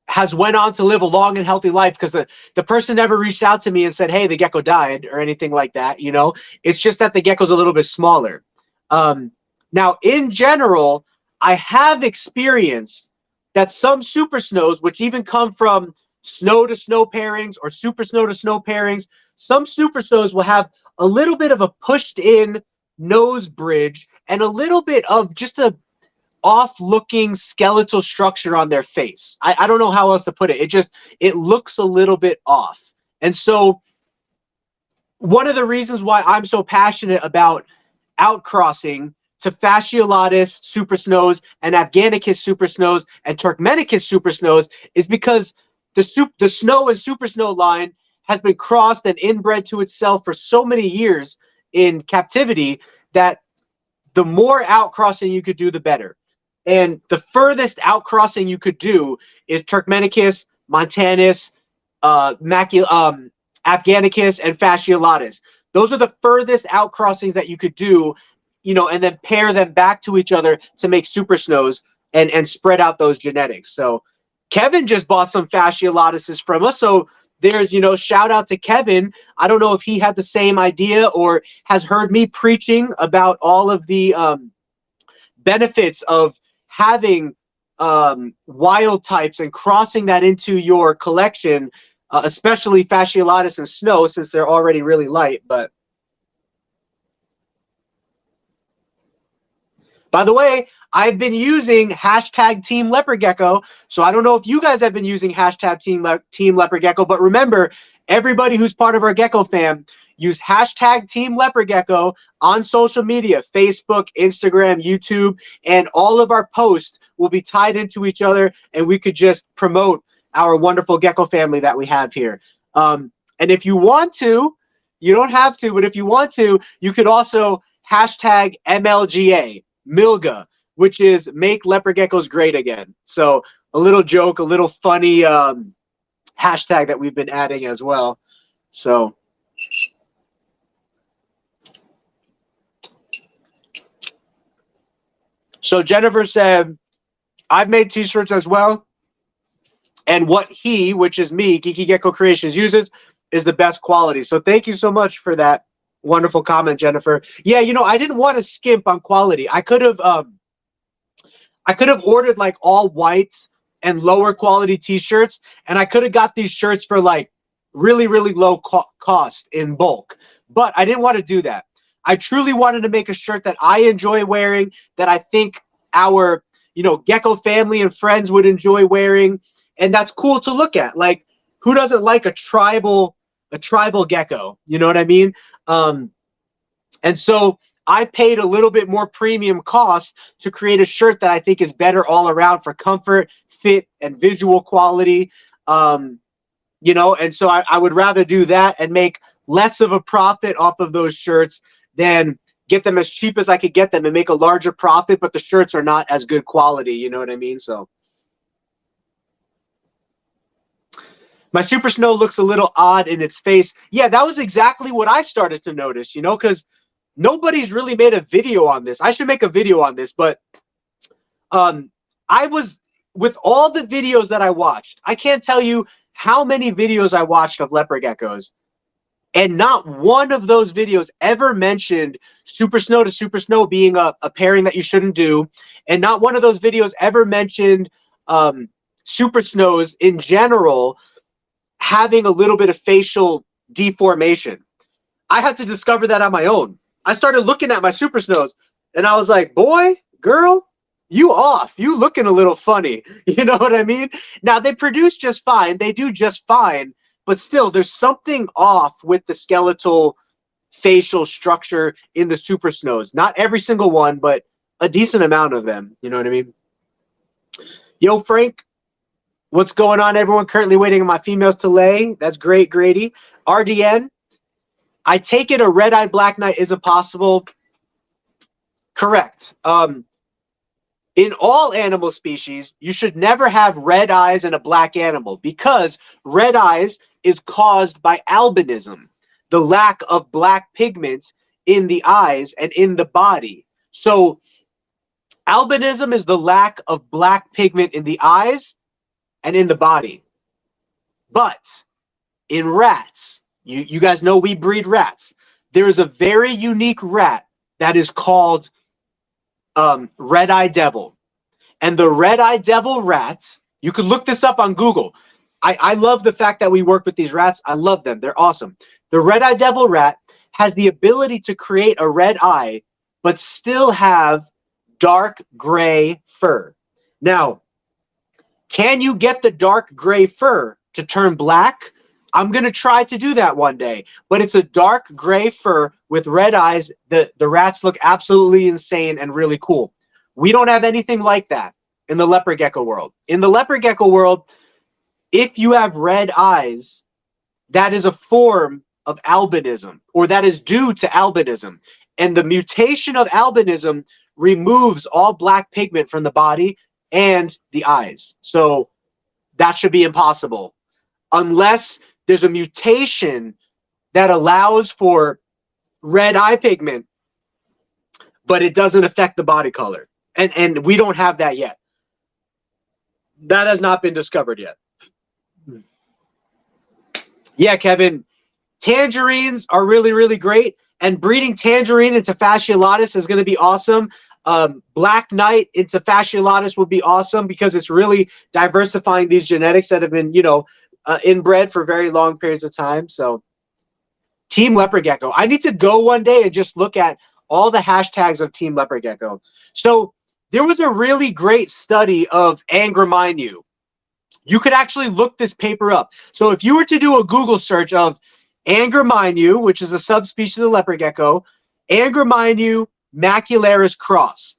has went on to live a long and healthy life because the person never reached out to me and said, hey, the gecko died or anything like that. You know, it's just that the gecko's a little bit smaller. Now, in general, I have experienced that some super snows, which even come from snow to snow pairings or super snow to snow pairings, some super snows will have a little bit of a pushed in nose bridge and a little bit of just a off looking skeletal structure on their face. I don't know how else to put it. It looks a little bit off. And so one of the reasons why I'm so passionate about outcrossing to fasciolatus super snows and Afghanicus super snows and Turkmenicus super snows is because the snow and super snow line has been crossed and inbred to itself for so many years in captivity that the more outcrossing you could do, the better. And the furthest outcrossing you could do is Turkmenicus, Montanus, Afghanicus, and fasciolatus. Those are the furthest outcrossings that you could do, you know, and then pair them back to each other to make super snows and spread out those genetics. So Kevin just bought some fasciolatuses from us. So there's, you know, shout out to Kevin. I don't know if he had the same idea or has heard me preaching about all of the benefits of having wild types and crossing that into your collection, especially fasciolatus and snow, since they're already really light. But by the way, I've been using hashtag Team Leopard Gecko, so I don't know if you guys have been using hashtag Team Leopard Gecko, but remember, everybody who's part of our Gecko fam, use hashtag Team Leopard Gecko on social media, Facebook, Instagram, YouTube, and all of our posts will be tied into each other, and we could just promote our wonderful Gecko family that we have here. And if you want to, you don't have to, but if you want to, you could also hashtag MLGA, Milga, which is Make Leopard Geckos Great Again. So a little joke, a little funny hashtag that we've been adding as well. So Jennifer said, I've made t-shirts as well. And what he, which is me, Geeky Gecko Creations, uses is the best quality. So thank you so much for that wonderful comment, Jennifer. Yeah, you know, I didn't want to skimp on quality. I could have ordered like all whites and lower quality t-shirts, and I could have got these shirts for like really, really low cost in bulk. But I didn't want to do that. I truly wanted to make a shirt that I enjoy wearing, that I think our, you know, gecko family and friends would enjoy wearing, and that's cool to look at. Like, who doesn't like a tribal gecko? You know what I mean? And so I paid a little bit more premium cost to create a shirt that I think is better all around for comfort, fit, and visual quality. You know, and so I would rather do that and make less of a profit off of those shirts than get them as cheap as I could get them and make a larger profit, but the shirts are not as good quality. You know what I mean? So my Super Snow looks a little odd in its face. Yeah, that was exactly what I started to notice, you know, because nobody's really made a video on this. I should make a video on this, but I was, with all the videos that I watched, I can't tell you how many videos I watched of leopard geckos, and not one of those videos ever mentioned Super Snow to Super Snow being a pairing that you shouldn't do, and not one of those videos ever mentioned Super Snows in general having a little bit of facial deformation. I had to discover that on my own. I started looking at my Super Snows, and I was like, boy, girl, you off. You looking a little funny. You know what I mean? Now, they produce just fine. They do just fine. But still, there's something off with the skeletal facial structure in the Super Snows. Not every single one, but a decent amount of them. You know what I mean? Yo, Frank, what's going on, everyone? Currently waiting on my females to lay. That's great, Grady. RDN, I take it a red-eyed Black Knight isn't possible. Correct. In all animal species, you should never have red eyes in a black animal, because red eyes is caused by albinism, the lack of black pigment in the eyes and in the body. So albinism is the lack of black pigment in the eyes and in the body. But in rats, you guys know we breed rats. There is a very unique rat that is called red-eye devil. And the red-eye devil rat, you can look this up on Google. I love the fact that we work with these rats. I love them. They're awesome. The red-eye devil rat has the ability to create a red eye, but still have dark gray fur. Now, can you get the dark gray fur to turn black? I'm going to try to do that one day. But it's a dark gray fur with red eyes. The rats look absolutely insane and really cool. We don't have anything like that in the leopard gecko world. In the leopard gecko world, if you have red eyes, that is a form of albinism, or that is due to albinism. And the mutation of albinism removes all black pigment from the body and the eyes. So that should be impossible unless there's a mutation that allows for red eye pigment, but it doesn't affect the body color. And we don't have that yet. That has not been discovered yet. Yeah, Kevin, tangerines are really, really great. And breeding tangerine into fasciolatus is going to be awesome. Black Knight into fasciolatus would be awesome, because it's really diversifying these genetics that have been, you know, inbred for very long periods of time. So Team Leopard Gecko. I need to go one day and just look at all the hashtags of Team Leopard Gecko. So there was a really great study of Angraminu. You could actually look this paper up. So if you were to do a Google search of Angraminu, which is a subspecies of the leopard gecko, Angraminu macularis cross,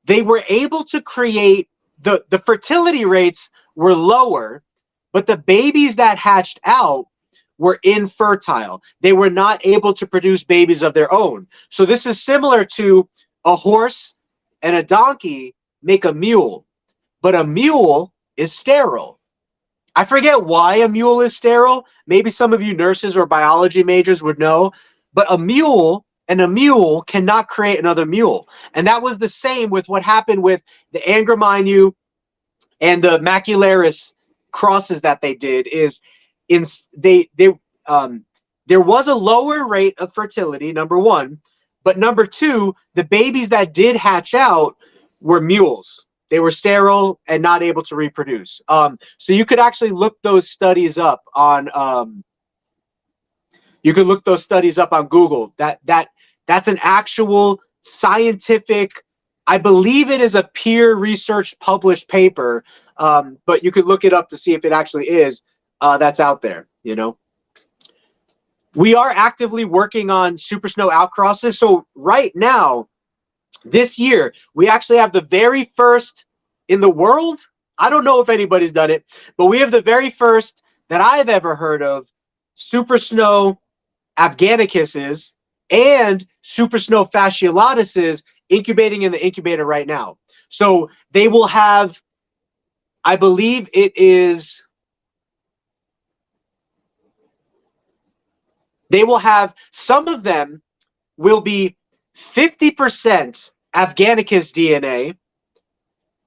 they were able to create, the fertility rates were lower, but the babies that hatched out were infertile. They were not able to produce babies of their own. So this is similar to a horse and a donkey make a mule, but a mule is sterile. I forget why a mule is sterile. Maybe some of you nurses or biology majors would know, but a mule and a mule cannot create another mule. And that was the same with what happened with the Angraminu and the macularis crosses that they did is there was a lower rate of fertility, number one, but number two, the babies that did hatch out were mules. They were sterile and not able to reproduce. So you could actually look those studies up on Google. That's an actual scientific, I believe it is a peer research published paper, but you could look it up to see if it actually is. That's out there, you know. We are actively working on super snow outcrosses. So right now, this year, we actually have the very first in the world. I don't know if anybody's done it, but we have the very first that I've ever heard of super snow Afghanicuses and super snow fasciolatuses incubating in the incubator right now. So they will have, I believe it is, they will have, some of them will be 50% Afghanicus DNA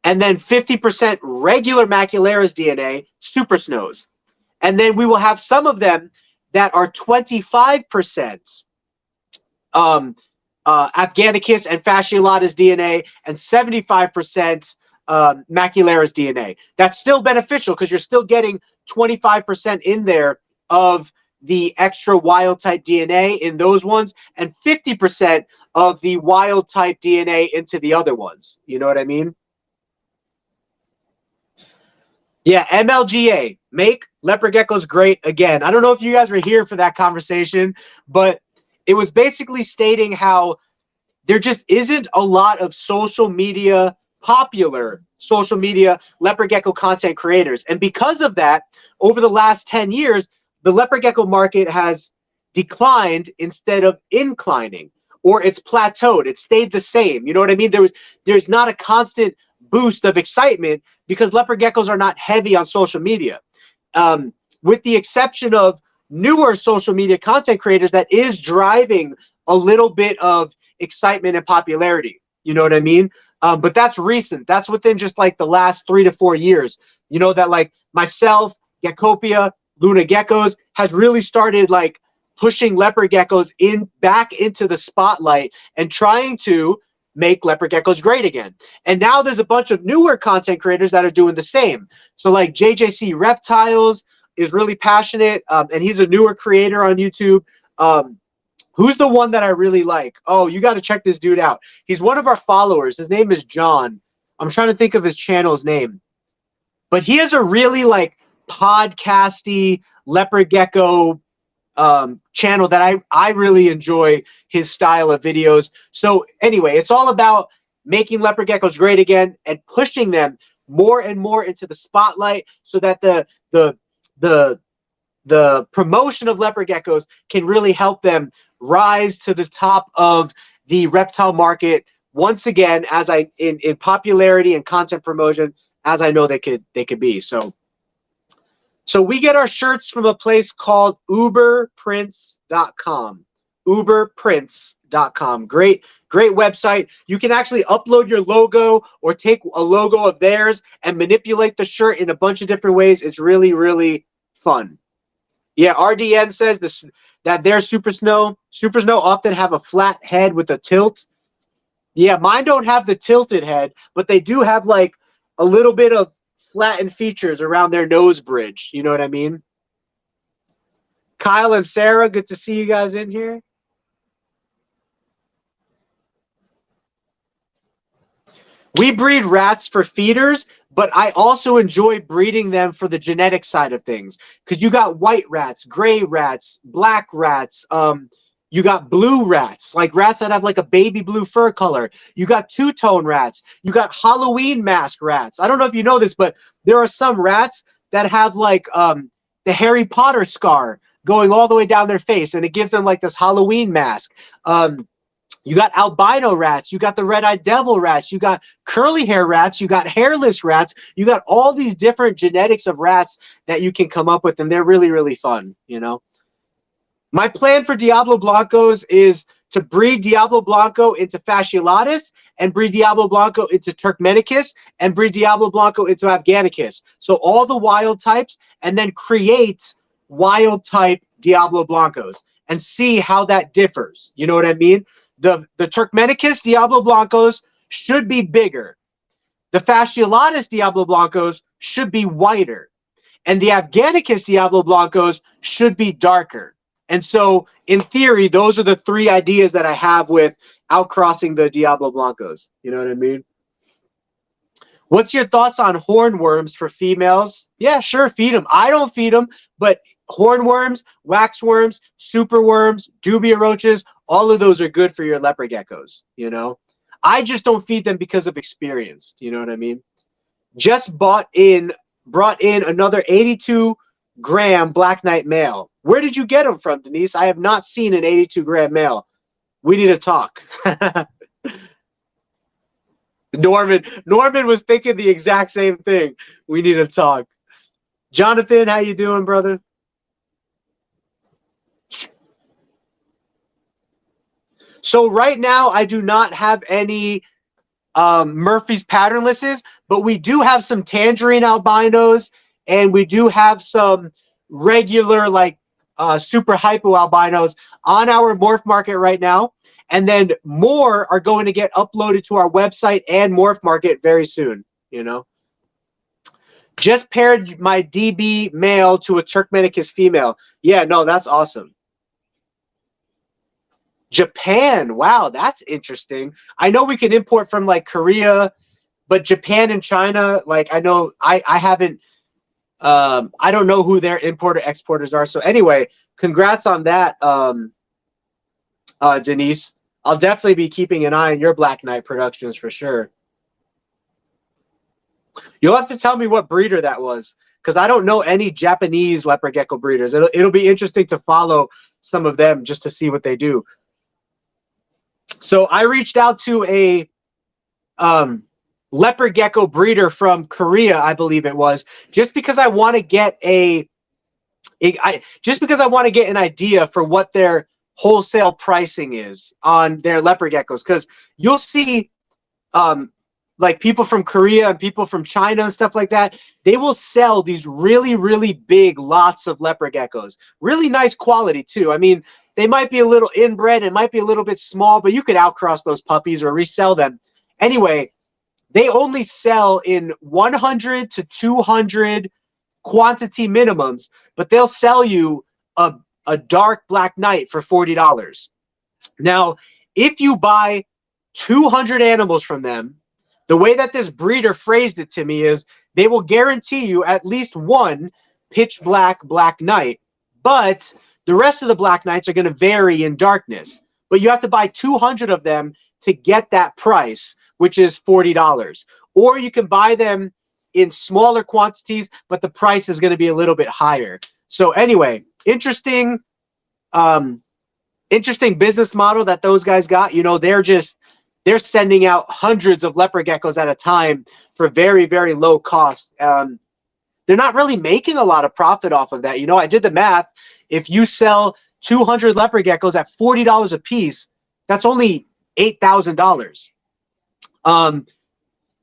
and then 50% regular Macularis DNA, super snows. And then we will have some of them that are 25% Afghanicus and fasciolatus DNA and 75% Macularis DNA. That's still beneficial because you're still getting 25% in there of the extra wild type DNA in those ones and 50% of the wild type DNA into the other ones. You know what I mean? Yeah, MLGA, make leopard geckos great again. I don't know if you guys were here for that conversation, but it was basically stating how there just isn't a lot of popular social media leopard gecko content creators. And because of that, over the last 10 years, the leopard gecko market has declined instead of inclining, or it's plateaued. It stayed the same. You know what I mean? There's not a constant boost of excitement because leopard geckos are not heavy on social media. With the exception of newer social media content creators, that is driving a little bit of excitement and popularity. You know what I mean? But that's recent. That's within just like the last 3 to 4 years. You know, that like myself, Geckopia, Luna Geckos has really started like pushing leopard geckos back into the spotlight and trying to make leopard geckos great again. And now there's a bunch of newer content creators that are doing the same. So like JJC Reptiles is really passionate, and he's a newer creator on YouTube. Who's the one that I really like? Oh, you got to check this dude out. He's one of our followers. His name is John. I'm trying to think of his channel's name. But he has a really like podcasty leopard gecko channel that I really enjoy his style of videos. So anyway, it's all about making leopard geckos great again and pushing them more and more into the spotlight so that the promotion of leopard geckos can really help them rise to the top of the reptile market once again, as in popularity and content promotion, as I know they could be. So we get our shirts from a place called uberprints.com. uberprints.com. Great website. You can actually upload your logo or take a logo of theirs and manipulate the shirt in a bunch of different ways. It's really, really fun. Yeah, RDN says that their Super Snow often have a flat head with a tilt. Yeah, mine don't have the tilted head, but they do have like a little bit of flattened features around their nose bridge. You know what I mean? Kyle and Sarah, good to see you guys in here. We breed rats for feeders, but I also enjoy breeding them for the genetic side of things. Because you got white rats, gray rats, black rats, you got blue rats, like rats that have like a baby blue fur color. You got two-tone rats. You got Halloween mask rats. I don't know if you know this, but there are some rats that have like the Harry Potter scar going all the way down their face, and it gives them like this Halloween mask. You got albino rats, you got the red-eyed devil rats, you got curly hair rats, you got hairless rats, you got all these different genetics of rats that you can come up with, and they're really, really fun, you know? My plan for Diablo Blancos is to breed Diablo Blanco into Fasciolatus and breed Diablo Blanco into Turkmenicus and breed Diablo Blanco into Afghanicus. So all the wild types, and then create wild type Diablo Blancos and see how that differs. You know what I mean? The Turkmenicus Diablo Blancos should be bigger. The Fasciolatus Diablo Blancos should be whiter. And the Afghanicus Diablo Blancos should be darker. And so, in theory, those are the three ideas that I have with outcrossing the Diablo Blancos. You know what I mean? What's your thoughts on hornworms for females? Yeah, sure, feed them. I don't feed them, but hornworms, waxworms, superworms, dubia roaches, all of those are good for your leopard geckos, you know? I just don't feed them because of experience. You know what I mean? Just brought in another 82-gram Black Knight male. Where did you get them from, Denise? I have not seen an 82-gram male. We need to talk. Norman was thinking the exact same thing. We need to talk. Jonathan, how you doing, brother? So right now, I do not have any Murphy's patternlesses, but we do have some tangerine albinos, and we do have some regular, like, super hypo albinos on our MorphMarket right now. And then more are going to get uploaded to our website and MorphMarket very soon, you know. Just paired my DB male to a Turkmenicus female. Yeah, no, that's awesome. Japan, wow, that's interesting. I know we can import from like Korea, but Japan and China, like I know I haven't I don't know who their importer exporters are. So anyway, congrats on that, Denise. I'll definitely be keeping an eye on your Black Knight productions for sure. You'll have to tell me what breeder that was, because I don't know any Japanese leopard gecko breeders. It'll be interesting to follow some of them just to see what they do. So I reached out to a leopard gecko breeder from Korea, I believe it was, just because I want to get an idea for what their wholesale pricing is on their leopard geckos, because you'll see like people from Korea and people from China and stuff like that, they will sell these really, really big lots of leopard geckos. Really nice quality too. I mean, they might be a little inbred, it might be a little bit small, but you could outcross those puppies or resell them. Anyway, they only sell in 100 to 200 quantity minimums, but they'll sell you a dark Black Knight for $40. Now, if you buy 200 animals from them, the way that this breeder phrased it to me is they will guarantee you at least one pitch black Black Knight, but the rest of the Black Knights are going to vary in darkness. But you have to buy 200 of them to get that price, which is $40. Or you can buy them in smaller quantities, but the price is going to be a little bit higher. So anyway, interesting business model that those guys got. You know, they're sending out hundreds of leopard geckos at a time for very, very low cost. They're not really making a lot of profit off of that. You know, I did the math. If you sell 200 leopard geckos at $40 a piece, that's only $8,000.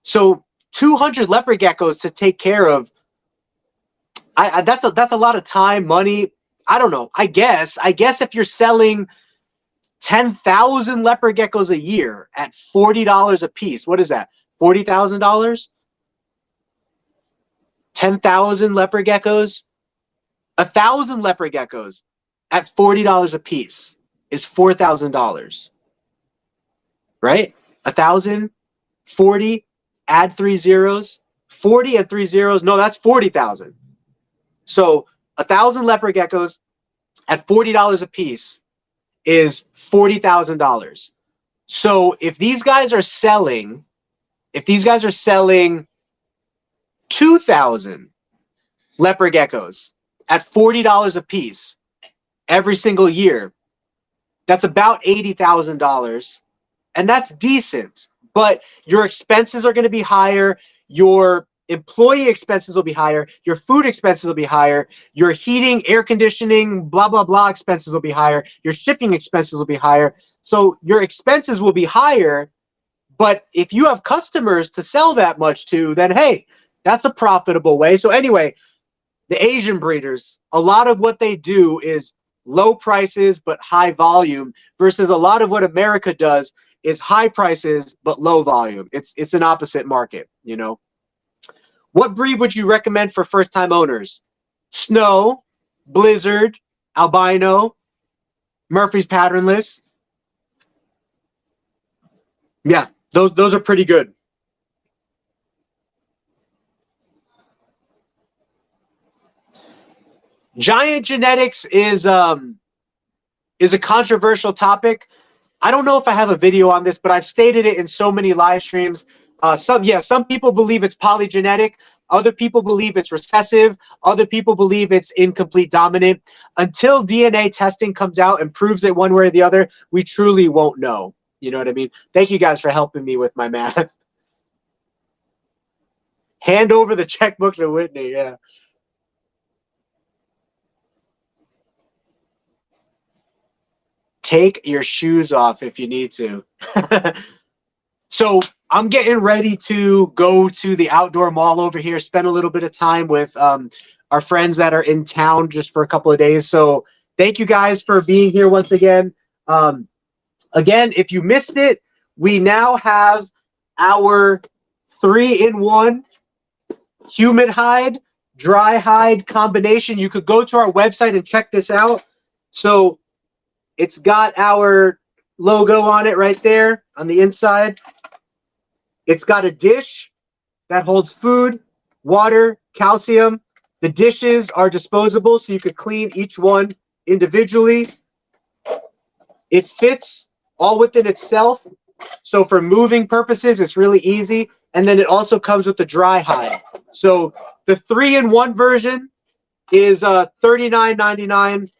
So 200 leopard geckos to take care of, that's a lot of time, money. I don't know. I guess if you're selling 10,000 leopard geckos a year at $40 a piece, what is that? $40,000? 10,000 leopard geckos? 1,000 leopard geckos at $40 a piece is $4,000. Right? 1,000, 40, add 3 zeros, 40 and 3 zeros. No, that's 40,000. So 1,000 leopard geckos at $40 a piece is $40,000. So if these guys are selling 2,000 leopard geckos at $40 a piece every single year, that's about $80,000, and that's decent. But your expenses are going to be higher. Your employee expenses will be higher, your food expenses will be higher, your heating, air conditioning, blah, blah, blah expenses will be higher, your shipping expenses will be higher. So your expenses will be higher, but if you have customers to sell that much to, then hey, that's a profitable way. So anyway, the Asian breeders, a lot of what they do is low prices but high volume, versus a lot of what America does is high prices but low volume. It's an opposite market, you know. What breed would you recommend for first-time owners? Snow, Blizzard, Albino, Murphy's Patternless. Yeah, those are pretty good. Giant genetics is a controversial topic. I don't know if I have a video on this, but I've stated it in so many live streams. Some people believe it's polygenetic. Other people believe it's recessive. Other people believe it's incomplete dominant. Until DNA testing comes out and proves it one way or the other, we truly won't know. You know what I mean? Thank you guys for helping me with my math. Hand over the checkbook to Whitney, yeah. Take your shoes off if you need to. So I'm getting ready to go to the outdoor mall over here, spend a little bit of time with our friends that are in town just for a couple of days. So thank you guys for being here once again. Again, if you missed it, we now have our 3-in-1 humid hide, dry hide combination. You could go to our website and check this out. So it's got our logo on it right there on the inside. It's got a dish that holds food, water, calcium. The dishes are disposable, so you could clean each one individually. It fits all within itself. So for moving purposes, it's really easy. And then it also comes with the dry hide. So the 3-in-1 version is $39.99.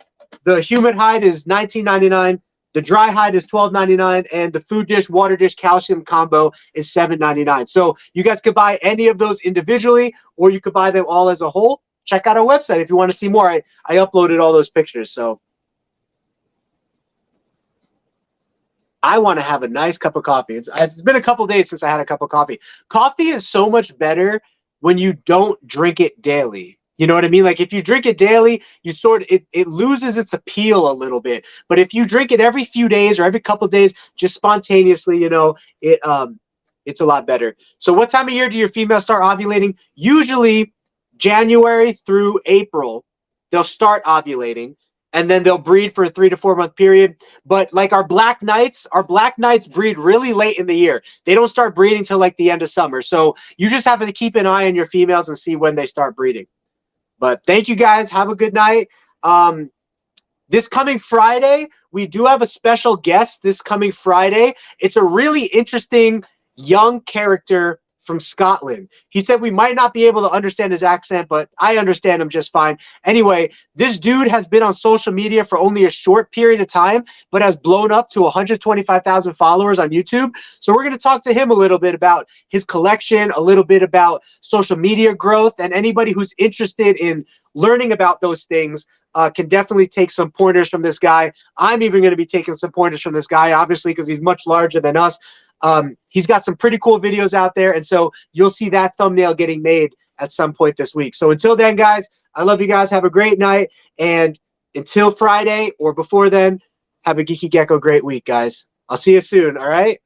The humid hide is $19.99. The dry hide is $12.99, and the food dish, water dish, calcium combo is $7.99. So you guys could buy any of those individually, or you could buy them all as a whole. Check out our website if you want to see more. I uploaded all those pictures. So I want to have a nice cup of coffee. It's been a couple days since I had a cup of coffee. Coffee is so much better when you don't drink it daily. You know what I mean? Like if you drink it daily, it loses its appeal a little bit. But if you drink it every few days or every couple of days, just spontaneously, you know, it's a lot better. So what time of year do your females start ovulating? Usually January through April, they'll start ovulating, and then they'll breed for a 3 to 4 month period. But like our black knights breed really late in the year. They don't start breeding till like the end of summer. So you just have to keep an eye on your females and see when they start breeding. But thank you guys. Have a good night. This coming Friday, we do have a special guest this coming Friday. It's a really interesting young character from Scotland. He said we might not be able to understand his accent, but I understand him just fine. Anyway, this dude has been on social media for only a short period of time, but has blown up to 125,000 followers on YouTube. So we're going to talk to him a little bit about his collection, a little bit about social media growth, and anybody who's interested in learning about those things can definitely take some pointers from this guy. I'm even going to be taking some pointers from this guy, obviously, because he's much larger than us. He's got some pretty cool videos out there, and so you'll see that thumbnail getting made at some point this week. So until then, guys, I love you guys. Have a great night, and until Friday or before then, have a Geeky Gecko great week, guys. I'll see you soon, all right?